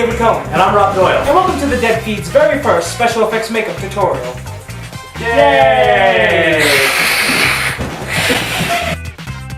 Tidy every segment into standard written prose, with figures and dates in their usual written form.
David Cohen. And I'm Rob Doyle. And welcome to the Dead Feed's very first special effects makeup tutorial. Yay!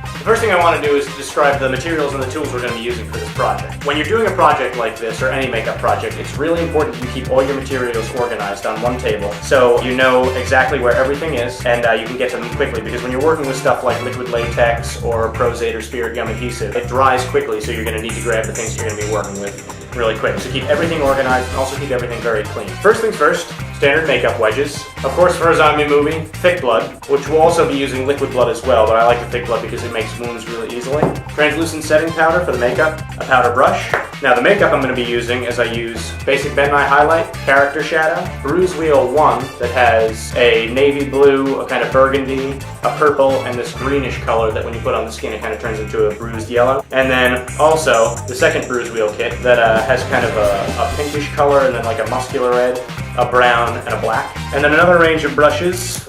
The first thing I want to do is describe the materials and the tools we're going to be using for this project. When you're doing a project like this, or any makeup project, it's really important you keep all your materials organized on one table so you know exactly where everything is and you can get to them quickly, because when you're working with stuff like liquid latex or Pros-Aid or Spirit Gum adhesive, it dries quickly, so you're going to need to grab the things you're going to be working with really quick. So keep everything organized and also keep everything very clean. First things first, standard makeup wedges. Of course, for a zombie movie, thick blood, which we'll also be using liquid blood as well, but I like the thick blood because it makes wounds really easily. Translucent setting powder for the makeup, a powder brush. Now the makeup I'm going to be using is I use Basic Ben Nye Highlight, Character Shadow, Bruise Wheel 1 that has a navy blue, a kind of burgundy, a purple, and this greenish color that when you put on the skin it kind of turns into a bruised yellow. And then also the second Bruise Wheel kit that has kind of a pinkish color and then like a muscular red, a brown, and a black. And then another range of brushes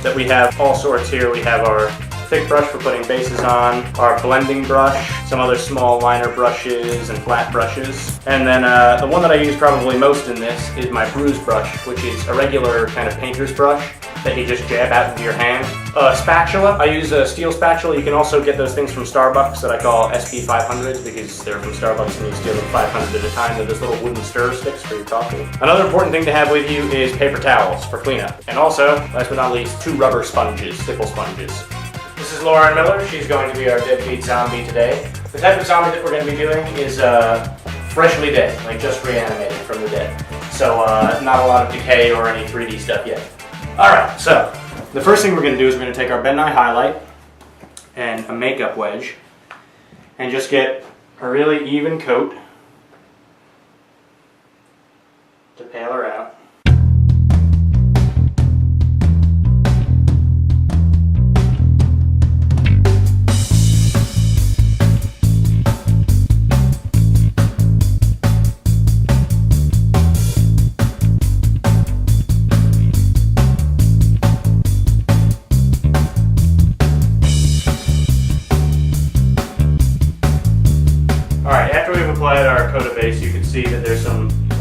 that we have all sorts here. We have our thick brush for putting bases on, our blending brush, some other small liner brushes and flat brushes. And then the one that I use probably most in this is my bruise brush, which is a regular kind of painter's brush that you just jab out into your hand. Spatula, I use a steel spatula. You can also get those things from Starbucks that I call SP 500s because they're from Starbucks and you steal them 500 at a time. They're just little wooden stir sticks for your coffee. Another important thing to have with you is paper towels for cleanup. And also, last but not least, 2 rubber sponges, stipple sponges. This is Lauren Miller. She's going to be our Dead Feed zombie today. The type of zombie that we're going to be doing is freshly dead, like just reanimated from the dead. So not a lot of decay or any 3D stuff yet. Alright, so the first thing we're going to do is we're going to take our Ben Nye Highlight and a makeup wedge and just get a really even coat to pale her out. Alright, after we've applied our coat of base, you can see that there's a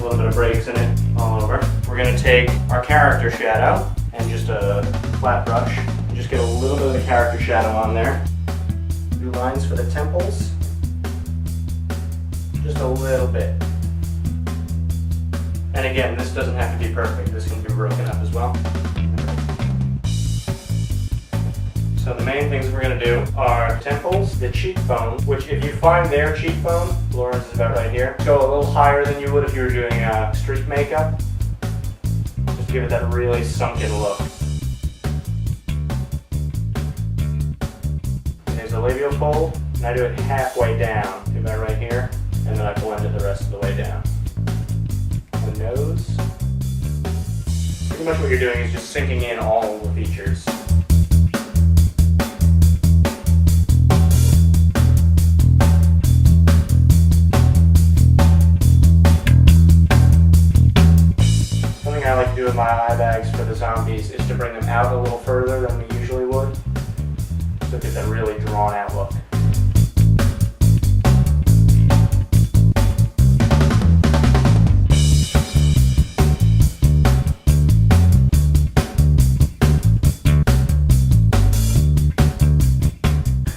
little bit of breaks in it all over. We're going to take our character shadow and just a flat brush and just get a little bit of the character shadow on there. Do lines for the temples. Just a little bit. And again, this doesn't have to be perfect. This can be broken up as well. So the main things we're going to do are temples, the cheekbone, which if you find their cheekbone, Lauren's is about right here, go a little higher than you would if you were doing street makeup. Just give it that really sunken look. There's the labial fold, and I do it halfway down, about right here, and then I blend it the rest of the way down. The nose. Pretty much what you're doing is just sinking in all the features. I like to do with my eye bags for the zombies is to bring them out a little further than we usually would, so it gets a really drawn out look.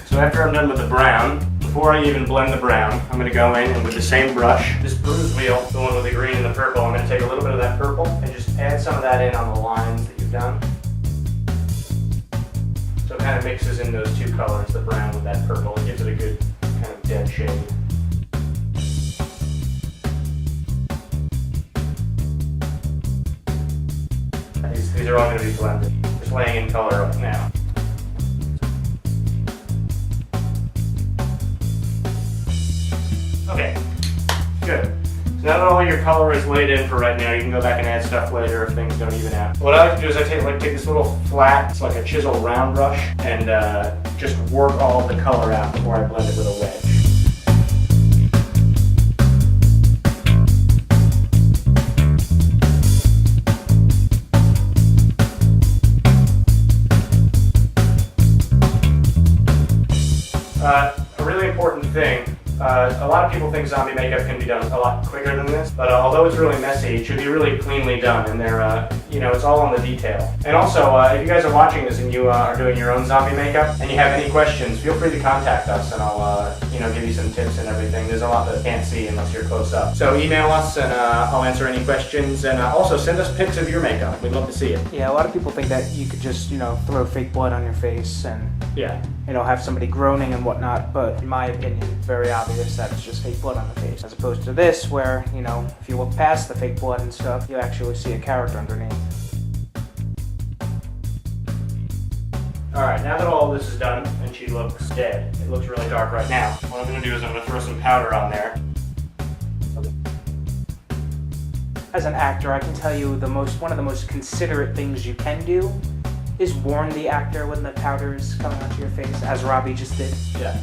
So after I'm done with the brown, before I even blend the brown, I'm going to go in and with the same brush, this Bruise Wheel, the one with the green and the purple, I'm going to take a little bit of that purple and just add some of that in on the lines that you've done. So it kind of mixes in those two colors, the brown with that purple. It gives it a good kind of dead shade. These are all going to be blended. Just laying in color right now. Okay, good. So now that all your color is laid in for right now, you can go back and add stuff later if things don't even out. What I like to do is I take this little flat, it's like a chisel round brush, and just work all the color out before I blend it with a wedge. A really important thing A lot of people think zombie makeup can be done a lot quicker than this, but although it's really messy, it should be really cleanly done, and it's all on the detail. And also, if you guys are watching this and you are doing your own zombie makeup, and you have any questions, feel free to contact us, and I'll, give you some tips and everything. There's a lot that you can't see unless you're close up. So email us, and I'll answer any questions, and also send us pics of your makeup. We'd love to see it. Yeah, a lot of people think that you could just, throw fake blood on your face and, Yeah. have somebody groaning and whatnot, but in my opinion, it's very obvious that it's just fake blood on the face, as opposed to this, where, if you look past the fake blood and stuff, you actually see a character underneath. Alright, now that all this is done, and she looks dead, it looks really dark right now, what I'm going to do is I'm going to throw some powder on there. As an actor, I can tell you one of the most considerate things you can do is warn the actor when the powder is coming onto your face, as Robbie just did. Yeah.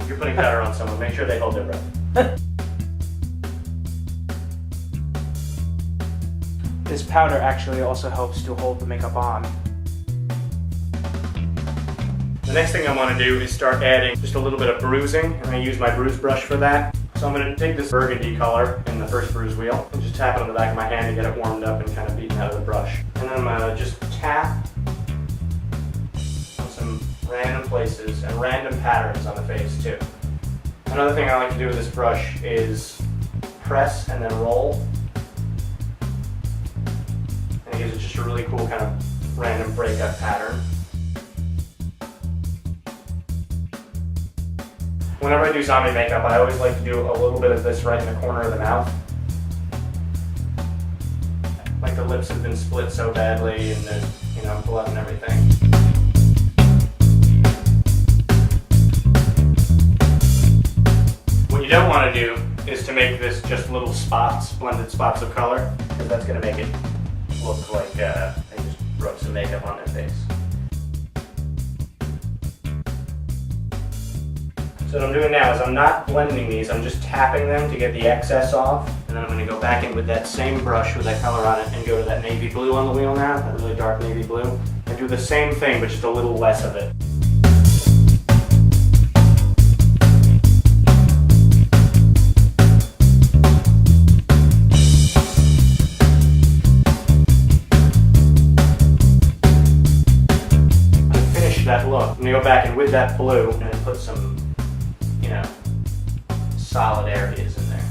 If you're putting powder on someone, make sure they hold their breath. This powder actually also helps to hold the makeup on. The next thing I want to do is start adding just a little bit of bruising. I'm going to use my bruise brush for that. So I'm going to take this burgundy color in the first bruise wheel and just tap it on the back of my hand to get it warmed up and kind of beaten out of the brush. And then I'm going to just tap on some random places and random patterns on the face too. Another thing I like to do with this brush is press and then roll. And it gives it just a really cool kind of random breakup pattern. Whenever I do zombie makeup, I always like to do a little bit of this right in the corner of the mouth. Like the lips have been split so badly and there's, blood and everything. What you don't want to do is to make this just little spots, blended spots of color, because that's going to make it look like they just rubbed some makeup on their face. So what I'm doing now is I'm not blending these, I'm just tapping them to get the excess off. And then I'm going to go back in with that same brush with that color on it and go to that navy blue on the wheel now, that really dark navy blue. And do the same thing, but just a little less of it. To finish that look, I'm going to go back in with that blue and put some solid areas in there.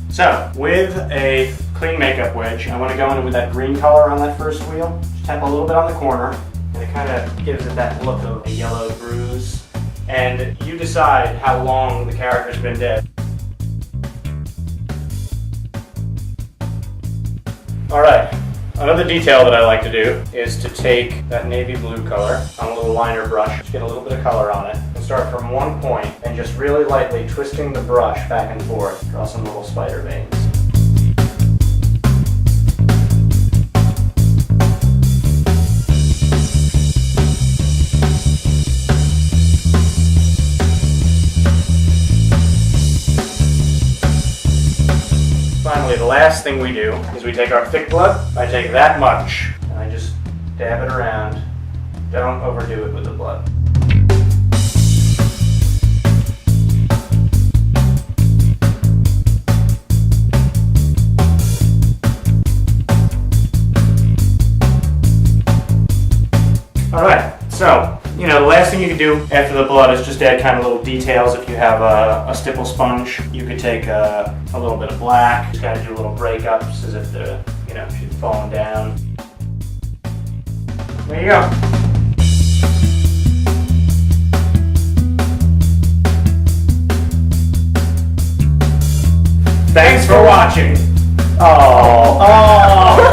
So, with a clean makeup wedge, I want to go in with that green color on that first wheel. Just tap a little bit on the corner, and it kind of gives it that look of a yellow bruise. And you decide how long the character's been dead. Alright. Another detail that I like to do is to take that navy blue color on a little liner brush, just get a little bit of color on it, and start from one point and just really lightly twisting the brush back and forth, draw some little spider veins. Finally, the last thing we do is we take our thick blood. I take that much and I just dab it around. Don't overdo it with the blood. Alright, so, the last thing you can do after the blood is just add kind of little details. If you have a stipple sponge, you could take a little bit of black, just kind of do little breakups as if she's falling down. There you go. Thanks for watching. Oh.